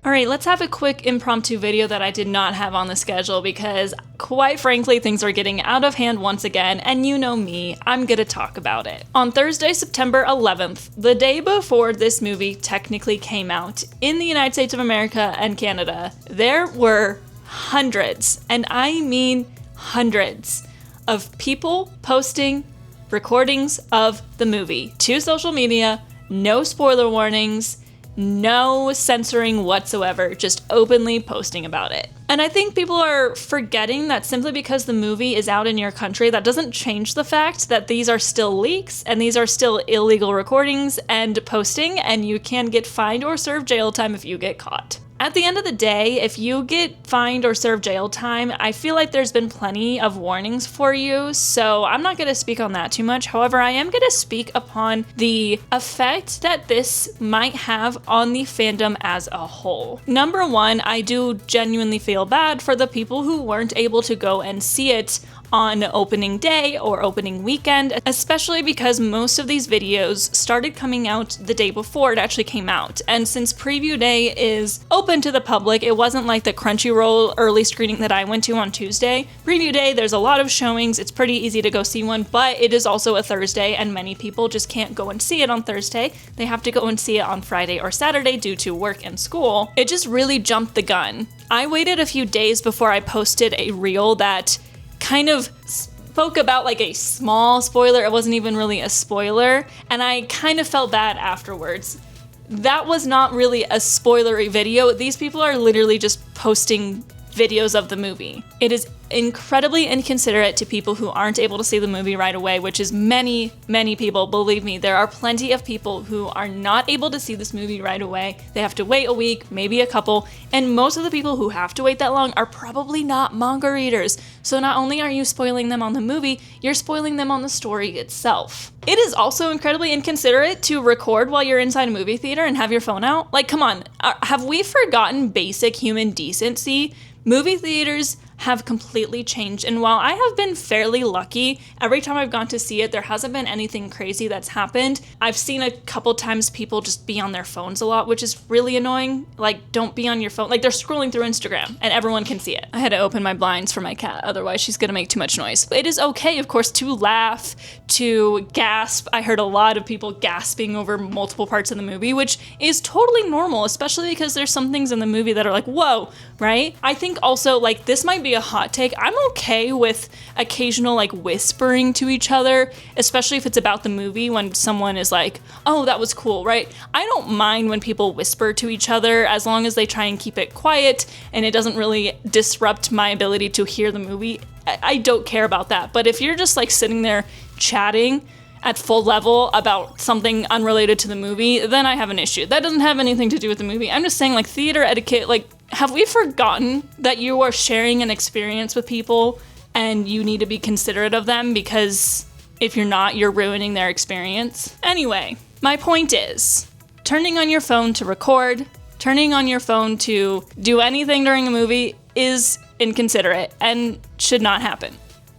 Alright, let's have a quick impromptu video that I did not have on the schedule because, quite frankly, things are getting out of hand once again, and you know me, I'm gonna talk about it. On Thursday, September 11th, the day before this movie technically came out in the United States of America and Canada, there were hundreds, and I mean hundreds, of people posting recordings of the movie to social media, no spoiler warnings, no censoring whatsoever, just openly posting about it. And I think people are forgetting that simply because the movie is out in your country, that doesn't change the fact that these are still leaks and these are still illegal recordings and posting, and you can get fined or serve jail time if you get caught. At the end of the day, if you get fined or serve jail time, I feel like there's been plenty of warnings for you, so I'm not going to speak on that too much. However, I am going to speak upon the effect that this might have on the fandom as a whole. Number one, I do genuinely feel bad for the people who weren't able to go and see it on opening day or opening weekend, especially because most of these videos started coming out the day before it actually came out. And since preview day is open to the public, it wasn't like the Crunchyroll early screening that I went to on Tuesday. Preview day, there's a lot of showings, it's pretty easy to go see one, but it is also a Thursday and many people just can't go and see it on Thursday. They have to go and see it on Friday or Saturday due to work and school. It just really jumped the gun. I waited a few days before I posted a reel that kind of spoke about like a small spoiler. It wasn't even really a spoiler, and I kind of felt bad afterwards. That was not really a spoilery video. These people are literally just posting videos of the movie. It is incredibly inconsiderate to people who aren't able to see the movie right away, which is many, many people. Believe me, there are plenty of people who are not able to see this movie right away. They have to wait a week, maybe a couple, and most of the people who have to wait that long are probably not manga readers. So not only are you spoiling them on the movie, you're spoiling them on the story itself. It is also incredibly inconsiderate to record while you're inside a movie theater and have your phone out. Like, come on, have we forgotten basic human decency? Movie theaters have completely changed, and while I have been fairly lucky, every time I've gone to see it, there hasn't been anything crazy that's happened. I've seen a couple times people just be on their phones a lot, which is really annoying. Like, don't be on your phone. Like, they're scrolling through Instagram, and everyone can see it. I had to open my blinds for my cat, otherwise she's gonna make too much noise. It is okay, of course, to laugh, to gasp. I heard a lot of people gasping over multiple parts of the movie, which is totally normal, especially because there's some things in the movie that are like, whoa, right? I think also, like, this might be a hot take. I'm okay with occasional like whispering to each other, especially if it's about the movie, when someone is like, oh, that was cool, right? I don't mind when people whisper to each other as long as they try and keep it quiet and it doesn't really disrupt my ability to hear the movie. I don't care about that. But if you're just like sitting there chatting at full level about something unrelated to the movie, then I have an issue. That doesn't have anything to do with the movie. I'm just saying, like, theater etiquette, like, have we forgotten that you are sharing an experience with people and you need to be considerate of them, because if you're not, you're ruining their experience? Anyway, my point is, turning on your phone to record, turning on your phone to do anything during a movie is inconsiderate and should not happen.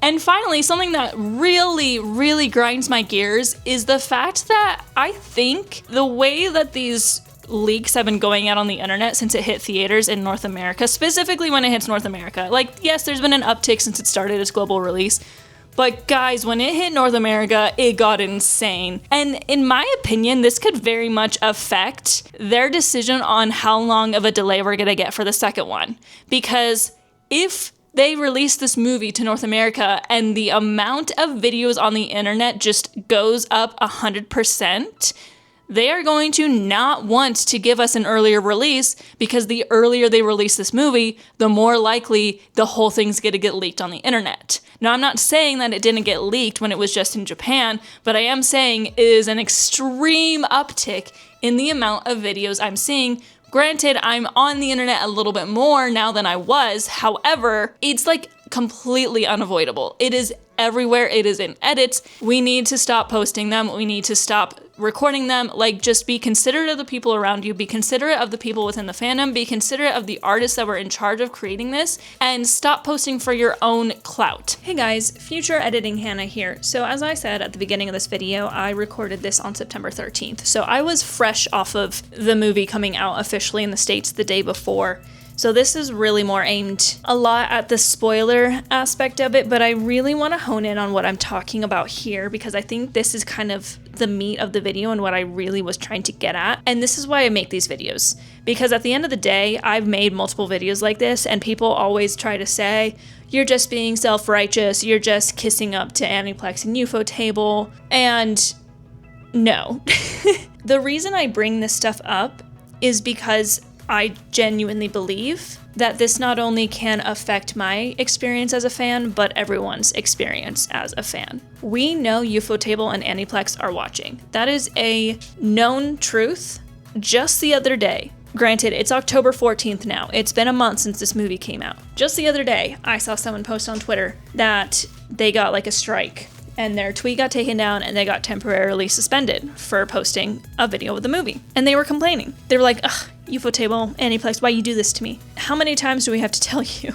And finally, something that really, really grinds my gears is the fact that I think the way that these leaks have been going out on the internet since it hit theaters in North America, specifically when it hits North America. Like, yes, there's been an uptick since it started its global release, but guys, when it hit North America, it got insane. And in my opinion, this could very much affect their decision on how long of a delay we're gonna get for the second one. Because if they release this movie to North America and the amount of videos on the internet just goes up 100%, they are going to not want to give us an earlier release, because the earlier they release this movie, the more likely the whole thing's gonna get leaked on the internet. Now, I'm not saying that it didn't get leaked when it was just in Japan, but I am saying it is an extreme uptick in the amount of videos I'm seeing. Granted, I'm on the internet a little bit more now than I was. However, it's like completely unavoidable. It is everywhere. It is in edits. We need to stop posting them. We need to stop recording them. Like, just be considerate of the people around you. Be considerate of the people within the fandom. Be considerate of the artists that were in charge of creating this, and stop posting for your own clout. Hey guys, future editing Hannah here. So as I said at the beginning of this video, I recorded this on September 13th. So I was fresh off of the movie coming out officially in the States the day before. So this is really more aimed a lot at the spoiler aspect of it, but I really want to hone in on what I'm talking about here, because I think this is kind of the meat of the video and what I really was trying to get at. And this is why I make these videos, because at the end of the day, I've made multiple videos like this, and people always try to say, you're just being self-righteous, you're just kissing up to Aniplex and UFO Table, and no. The reason I bring this stuff up is because I genuinely believe that this not only can affect my experience as a fan, but everyone's experience as a fan. We know UFO Table and Aniplex are watching. That is a known truth. Just the other day, granted, it's October 14th now. It's been a month since this movie came out. Just the other day, I saw someone post on Twitter that they got like a strike, and their tweet got taken down and they got temporarily suspended for posting a video of the movie. And they were complaining. They were like, ugh, UFO Table, Aniplex, why you do this to me? How many times do we have to tell you?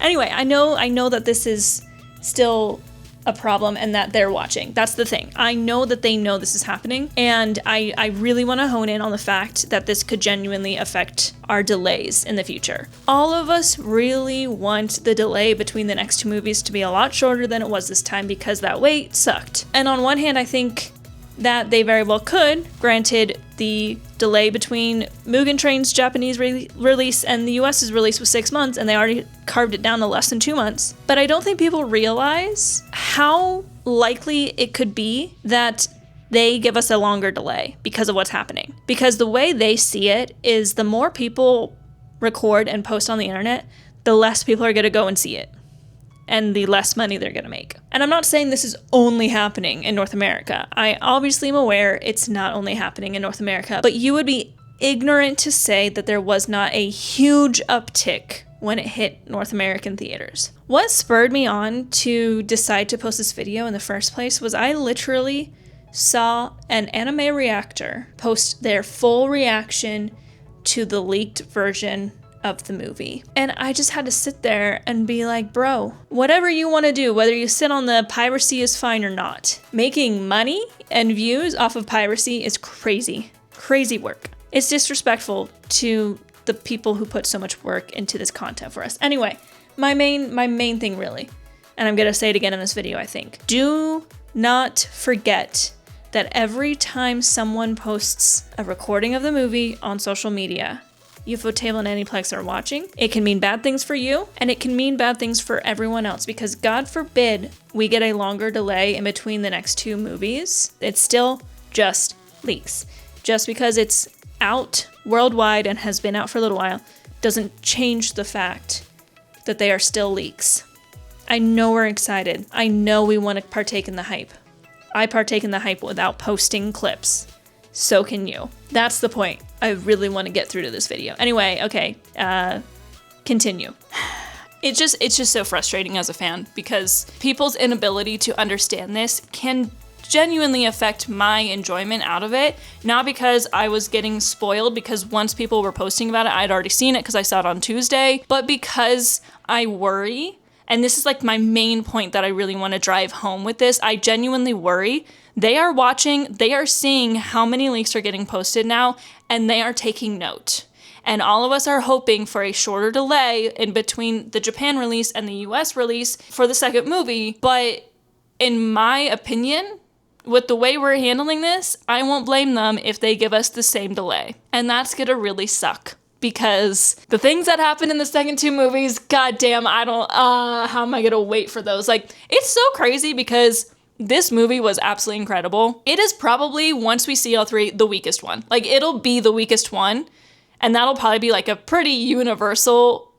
Anyway, I know that this is still a problem and that they're watching. That's the thing. I know that they know this is happening, and I really want to hone in on the fact that this could genuinely affect our delays in the future. All of us really want the delay between the next two movies to be a lot shorter than it was this time, because that wait sucked. And on one hand, I think that they very well could, granted the delay between Mugen Train's Japanese release and the US's release was 6 months, and they already carved it down to less than 2 months. But I don't think people realize how likely it could be that they give us a longer delay because of what's happening. Because the way they see it is, the more people record and post on the internet, the less people are going to go and see it, and the less money they're gonna make. And I'm not saying this is only happening in North America. I obviously am aware it's not only happening in North America, but you would be ignorant to say that there was not a huge uptick when it hit North American theaters. What spurred me on to decide to post this video in the first place was I literally saw an anime reactor post their full reaction to the leaked version of the movie. And I just had to sit there and be like, bro, whatever you want to do, whether you sit on the piracy is fine or not. Making money and views off of piracy is crazy, crazy work. It's disrespectful to the people who put so much work into this content for us. Anyway, my main thing really, and I'm gonna say it again in this video, I think, do not forget that every time someone posts a recording of the movie on social media, UFO Table and Aniplex are watching. It can mean bad things for you, and it can mean bad things for everyone else, because God forbid we get a longer delay in between the next two movies. It's still just leaks. Just because it's out worldwide and has been out for a little while doesn't change the fact that they are still leaks. I know we're excited. I know we want to partake in the hype. I partake in the hype without posting clips. So can you. That's the point I really want to get through to this video. Anyway, okay, continue. It's just so frustrating as a fan, because people's inability to understand this can genuinely affect my enjoyment out of it. Not because I was getting spoiled, because once people were posting about it, I'd already seen it because I saw it on Tuesday, but because I worry, and this is like my main point that I really want to drive home with this, I genuinely worry. They are watching, they are seeing how many leaks are getting posted now, and they are taking note. And all of us are hoping for a shorter delay in between the Japan release and the US release for the second movie. But in my opinion, with the way we're handling this, I won't blame them if they give us the same delay. And that's gonna really suck, because the things that happen in the second two movies, goddamn, how am I gonna wait for those? Like, it's so crazy because this movie was absolutely incredible. It is probably, once we see all three, the weakest one. Like, it'll be the weakest one, and that'll probably be like a pretty universal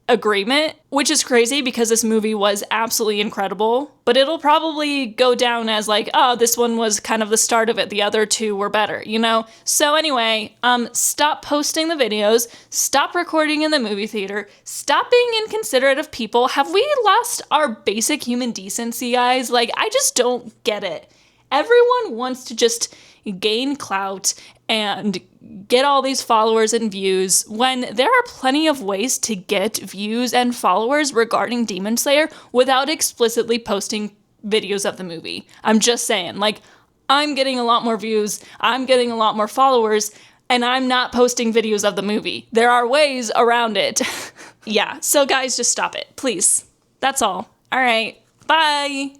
agreement, which is crazy because this movie was absolutely incredible, but it'll probably go down as like, oh, this one was kind of the start of it, the other two were better, you know? So anyway, stop posting the videos, stop recording in the movie theater, stop being inconsiderate of people. Have we lost our basic human decency, guys? Like, I just don't get it. Everyone wants to just gain clout and get all these followers and views when there are plenty of ways to get views and followers regarding Demon Slayer without explicitly posting videos of the movie. I'm just saying, like, I'm getting a lot more views, I'm getting a lot more followers, and I'm not posting videos of the movie. There are ways around it. Yeah, so guys, just stop it, please. That's all. All right, bye.